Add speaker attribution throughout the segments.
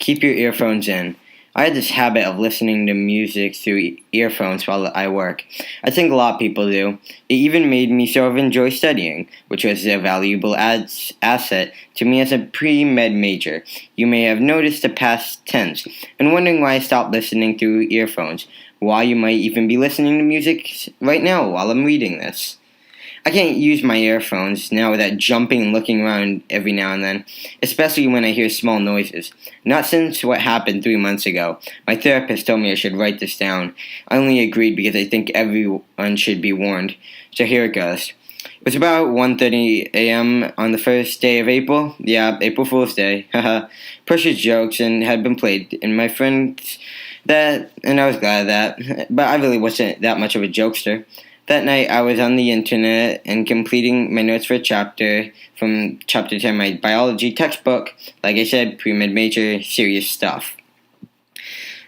Speaker 1: Keep your earphones in. I had this habit of listening to music through earphones while I work. I think a lot of people do. It even made me sort of enjoy studying, which was a valuable asset to me as a pre-med major. You may have noticed the past tense and wondering why I stopped listening through earphones, why you might even be listening to music right now while I'm reading this. I can't use my earphones now without jumping and looking around every now and then, especially when I hear small noises. Not since what happened 3 months ago. My therapist told me I should write this down. I only agreed because I think everyone should be warned. So here it goes. It was about 1:30 a.m. on the first day of April. Yeah, April Fool's Day. Haha. Precious jokes and had been played, and my friends and I was glad of that. But I really wasn't that much of a jokester. That night, I was on the internet and completing my notes for a chapter from Chapter 10 of my biology textbook. Like I said, pre-med major, serious stuff.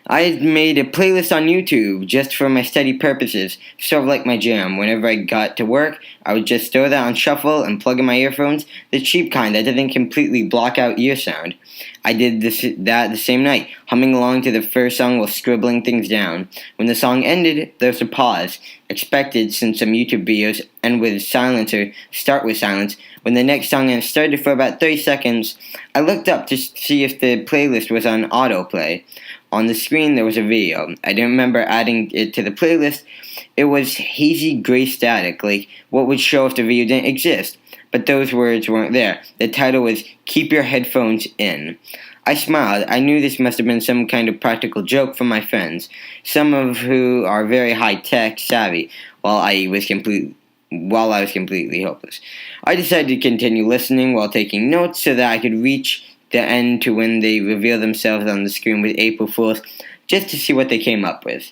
Speaker 1: I had made a playlist on YouTube just for my study purposes, sort of like my jam. Whenever I got to work, I would just throw that on shuffle and plug in my earphones, the cheap kind that doesn't completely block out ear sound. I did that the same night, humming along to the first song while scribbling things down. When the song ended, there was a pause, expected since some YouTube videos end with silence or start with silence. When the next song started for about 30 seconds, I looked up to see if the playlist was on autoplay. On the screen, there was a video. I didn't remember adding it to the playlist. It was hazy gray static, like what would show if the video didn't exist. But those words weren't there. The title was Keep Your Headphones In. I smiled. I knew this must have been some kind of practical joke from my friends, some of who are very high-tech savvy, while I was completely hopeless. I decided to continue listening while taking notes so that I could reach the end to when they reveal themselves on the screen with April Fools, just to see what they came up with.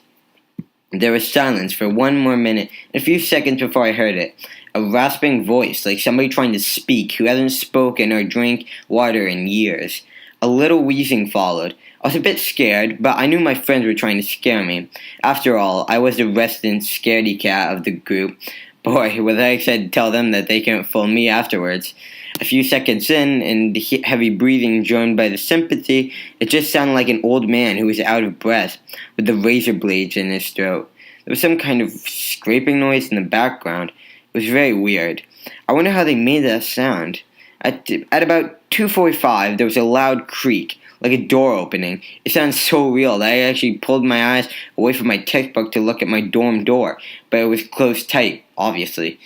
Speaker 1: There was silence for one more minute, and a few seconds before I heard it. A rasping voice, like somebody trying to speak who hasn't spoken or drank water in years. A little wheezing followed. I was a bit scared, but I knew my friends were trying to scare me. After all, I was the resident scaredy cat of the group. Boy, was I excited to tell them that they couldn't fool me afterwards. A few seconds in, and the heavy breathing joined by the sympathy, it just sounded like an old man who was out of breath, with the razor blades in his throat. There was some kind of scraping noise in the background. It was very weird. I wonder how they made that sound. At about 2:45, there was a loud creak, like a door opening. It sounded so real that I actually pulled my eyes away from my textbook to look at my dorm door, but it was closed tight, obviously.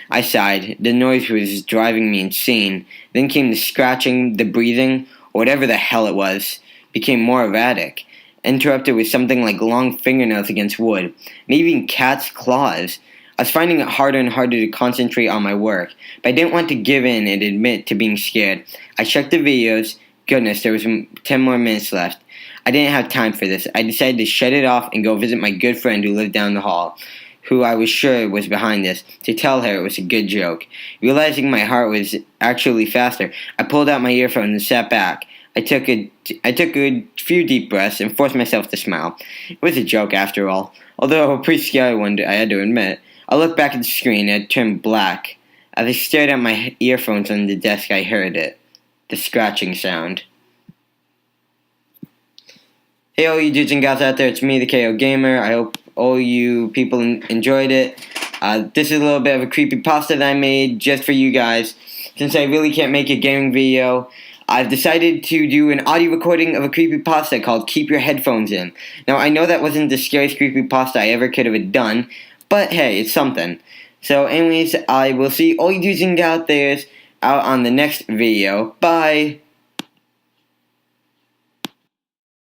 Speaker 1: I sighed. The noise was driving me insane. Then came the scratching, the breathing, or whatever the hell it was, became more erratic, interrupted with something like long fingernails against wood, maybe even cat's claws. I was finding it harder and harder to concentrate on my work, but I didn't want to give in and admit to being scared. I checked the videos. Goodness, there was 10 more minutes left. I didn't have time for this. I decided to shut it off and go visit my good friend who lived down the hall, who I was sure was behind this, to tell her it was a good joke. Realizing my heart was actually faster, I pulled out my earphones and sat back. I took a few deep breaths and forced myself to smile. It was a joke after all, although a pretty scary one, I had to admit. I looked back at the screen and it turned black. As I stared at my earphones on the desk, I heard it. The scratching sound. Hey all you dudes and gals out there, it's me, the KO Gamer. I hope all you people enjoyed it. This is a little bit of a creepypasta that I made just for you guys. Since I really can't make a gaming video, I've decided to do an audio recording of a creepypasta called Keep Your Headphones In. Now, I know that wasn't the scariest creepypasta I ever could have done, but hey, it's something. So anyways, I will see all you dudes and gals out there on the next video. Bye!